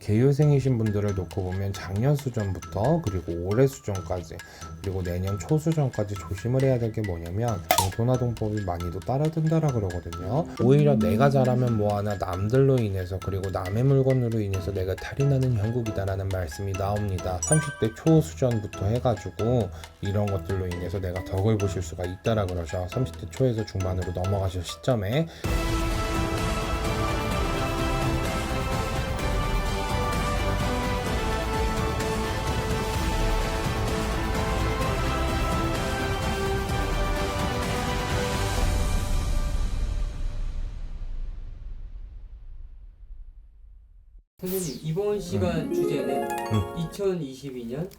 계유생이신 분들을 놓고 보면 작년 수전부터 그리고 올해 수전까지 그리고 내년 초수전까지 조심을 해야 될 게 뭐냐면 동토나동법이 많이도 따라든다라 그러거든요. 오히려 내가 잘하면 뭐하나 남들로 인해서 그리고 남의 물건으로 인해서 내가 탈이 나는 형국이다라는 말씀이 나옵니다. 30대 초수전부터 해가지고 이런 것들로 인해서 내가 덕을 보실 수가 있다라 그러죠. 30대 초에서 중반으로 넘어가실 시점에 선생님, 이번 시간 주제는 2022년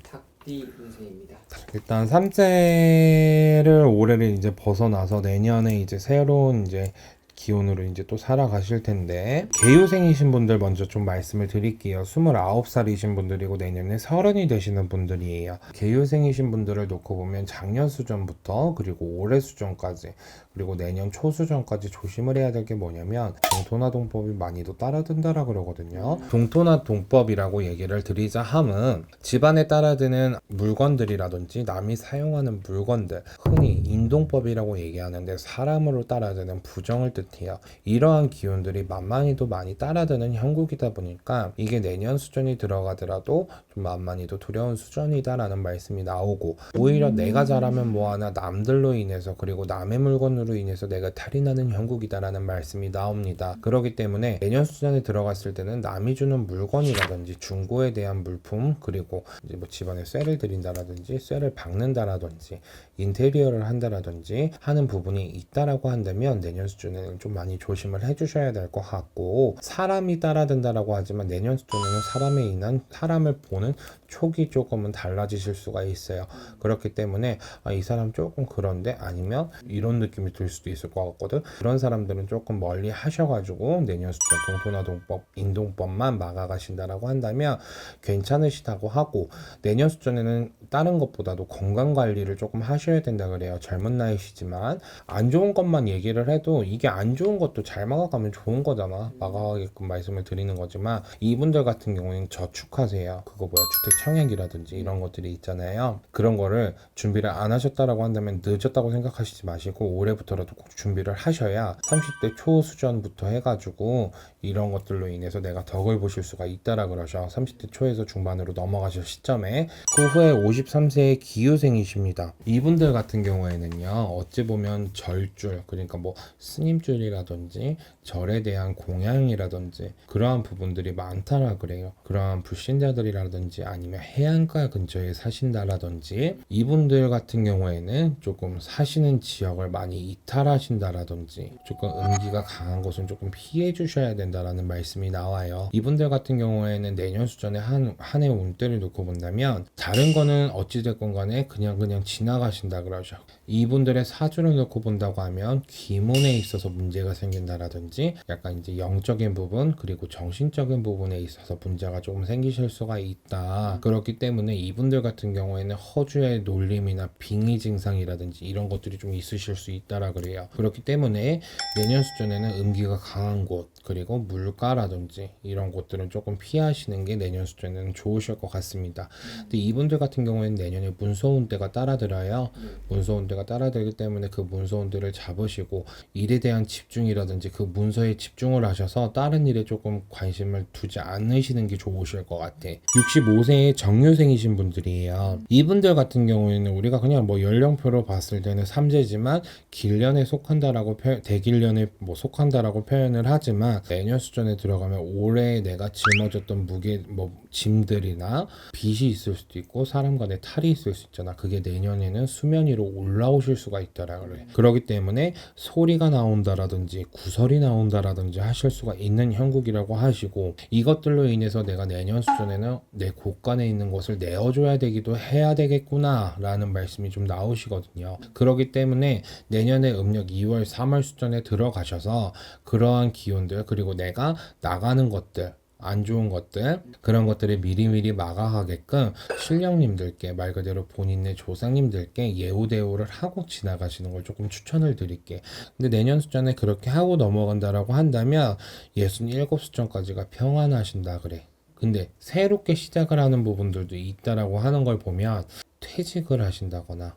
닭띠 운세입니다. 일단 3세를 올해를 이제 벗어나서 내년에 이제 새로운 이제 기온으로 이제 또 살아가실 텐데, 계유생이신 분들 먼저 좀 말씀을 드릴게요. 29살이신 분들이고 내년에 30이 되시는 분들이에요. 계유생이신 분들을 놓고 보면 작년 수전부터 그리고 올해 수전까지 그리고 내년 초수전까지 조심을 해야 될 게 뭐냐면 동토나동법이 많이도 따라든다라 그러거든요. 동토나동법이라고 얘기를 드리자 함은 집안에 따라드는 물건들이라든지 남이 사용하는 물건들, 흔히 인동법이라고 얘기하는데 사람으로 따라드는 부정을 뜻해요. 이러한 기운들이 만만히도 많이 따라드는 형국이다 보니까 이게 내년 수전이 들어가더라도 좀 만만히도 두려운 수전이다라는 말씀이 나오고, 오히려 내가 잘하면 뭐하나 남들로 인해서 그리고 남의 물건으로 인해서 내가 탈이 나는 형국이다라는 말씀이 나옵니다. 그렇기 때문에 내년 수전에 들어갔을 때는 남이 주는 물건이라든지 중고에 대한 물품, 그리고 이제 뭐 집안에 쇠를 들인다라든지 쇠를 박는다라든지 인테리어를 한다라든지 하는 부분이 있다라고 한다면 내년 수준에는 좀 많이 조심을 해주셔야 될 것 같고, 사람이 따라든다라고 하지만 내년 수준에는 사람에 인한 사람을 보는 촉이 조금은 달라지실 수가 있어요. 그렇기 때문에 이 사람 조금 그런데, 아니면 이런 느낌이 들 수도 있을 것 같거든. 그런 사람들은 조금 멀리 하셔가지고 내년 수준 동토나동법, 인동법만 막아가신다라고 한다면 괜찮으시다고 하고, 내년 수준에는 다른 것보다도 건강관리를 조금 하셔야 된다 그래요. 젊은 나이시지만 안 좋은 것만 얘기를 해도 이게 안 좋은 것도 잘 막아가면 좋은 거잖아. 막아가게끔 말씀을 드리는 거지만, 이분들 같은 경우에는 저축하세요. 그거 뭐야, 주택 청약이라든지 이런 것들이 있잖아요. 그런 거를 준비를 안 하셨다라고 한다면 늦었다고 생각하시지 마시고 올해부터라도 꼭 준비를 하셔야 30대 초수전부터 해가지고 이런 것들로 인해서 내가 덕을 보실 수가 있다라 그러죠. 30대 초에서 중반으로 넘어가실 시점에. 그 후에 53세의 기유생이십니다. 이분들 같은 경우에는요, 어찌 보면 절줄, 그러니까 뭐 스님줄이라든지 절에 대한 공양이라든지 그러한 부분들이 많다라 그래요. 그러한 불신자들이라든지 아니면 해안가 근처에 사신다라든지, 이분들 같은 경우에는 조금 사시는 지역을 많이 이탈하신다라든지 조금 음기가 강한 곳은 조금 피해 주셔야 된다라는 말씀이 나와요. 이분들 같은 경우에는 내년 수전에 한 해 운때를 놓고 본다면 다른 거는 어찌됐건 간에 그냥 지나가신다 그러죠. 이분들의 사주를 놓고 본다고 하면 기문에 있어서 문제가 생긴다라든지 약간 이제 영적인 부분 그리고 정신적인 부분에 있어서 문제가 조금 생기실 수가 있다. 그렇기 때문에 이분들 같은 경우에는 허주의 놀림이나 빙의 증상이라든지 이런 것들이 좀 있으실 수 있다라 그래요. 그렇기 때문에 내년 수전에는 음기가 강한 곳 그리고 물가라든지 이런 곳들은 조금 피하시는 게 내년 수전에는 좋으실 것 같습니다. 근데 이분들 같은 경우에는 내년에 문서운대가 따라들어요. 문서운대가 따라들기 때문에 그 문서운대를 잡으시고 일에 대한 집중이라든지 그 문서에 집중을 하셔서 다른 일에 조금 관심을 두지 않으시는 게 좋으실 것 같아. 65세의 정유생이신 분들이에요. 이분들 같은 경우에는 우리가 그냥 뭐 연령표로 봤을 때는 3세지만 길년에 속한다라고 대길년에 뭐 속한다라고 표현을 하지만, 내년 수전에 들어가면 올해 내가 짊어졌던 무게 뭐 짐들이나 빚이 있을 수도 있고 사람 간의 탈이 있을 수 있잖아. 그게 내년에는 수면 위로 올라오실 수가 있더라 그래. 그렇기 때문에 소리가 나온다라든지 구설이 나온다라든지 하실 수가 있는 형국이라고 하시고, 이것들로 인해서 내가 내년 수전에는 내 곳간에 있는 것을 내어줘야 되기도 해야 되겠구나 라는 말씀이 좀 나오시거든요. 그렇기 때문에 내년에 음력 2월 3월 수전에 들어가셔서 그러한 기운들 그리고 내가 나가는 것들 안 좋은 것들 그런 것들을 미리미리 막아가게끔 신령님들께, 말 그대로 본인의 조상님들께 예우대우를 하고 지나가시는 걸 조금 추천을 드릴게. 근데 내년 수전에 그렇게 하고 넘어간다라고 한다면 67수전까지가 평안하신다 그래. 근데 새롭게 시작을 하는 부분들도 있다라고 하는 걸 보면 퇴직을 하신다거나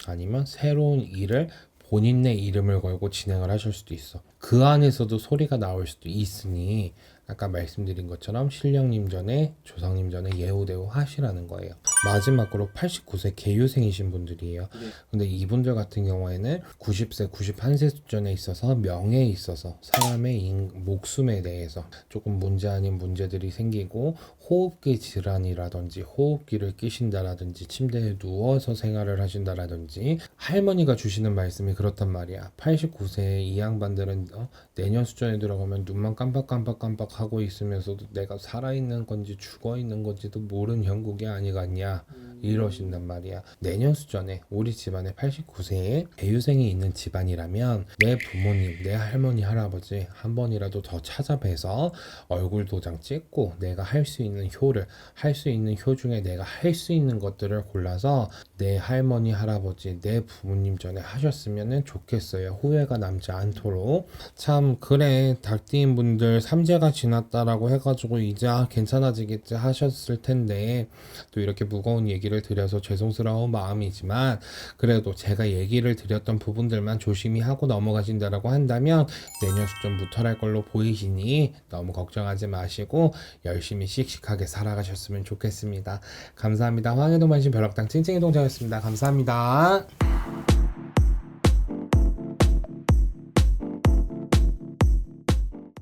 아니면 새로운 일을 본인의 이름을 걸고 진행을 하실 수도 있어. 그 안에서도 소리가 나올 수도 있으니 아까 말씀드린 것처럼 신령님 전에 조상님 전에 예우대우 하시라는 거예요. 마지막으로 89세 계유생이신 분들이에요. 네. 근데 이분들 같은 경우에는 90세, 91세 수준에 있어서 명예에 있어서 사람의 목숨에 대해서 조금 문제 아닌 문제들이 생기고 호흡기 질환이라든지 호흡기를 끼신다라든지 침대에 누워서 생활을 하신다라든지 할머니가 주시는 말씀이 그렇단 말이야. 89세 이 양반들은 내년 수준에 들어가면 눈만 깜빡깜빡깜빡 하고 있으면서도 내가 살아있는 건지 죽어있는 건지도 모르는 형국이 아니겠냐 이러신단 말이야. 내년 수준에 우리 집안에 89세에 배유생이 있는 집안이라면 내 부모님, 내 할머니, 할아버지 한 번이라도 더 찾아뵈서 얼굴 도장 찍고 내가 할 수 있는 효를 할 수 있는 효 중에 내가 할 수 있는 것들을 골라서 내 할머니, 할아버지, 내 부모님 전에 하셨으면 좋겠어요. 후회가 남지 않도록. 참 그래 닭띠인 분들 삼재가 지났다라고 해가지고 이제 괜찮아지겠지 하셨을 텐데 또 이렇게 무거운 얘기를 드려서 죄송스러운 마음이지만 그래도 제가 얘기를 드렸던 부분들만 조심히 하고 넘어가신다라고 한다면 내년 수준부터 할 걸로 보이시니 너무 걱정하지 마시고 열심히 씩씩하게 살아가셨으면 좋겠습니다. 감사합니다. 황해도만신 벼락당 찡찡이동자였습니다. 감사합니다.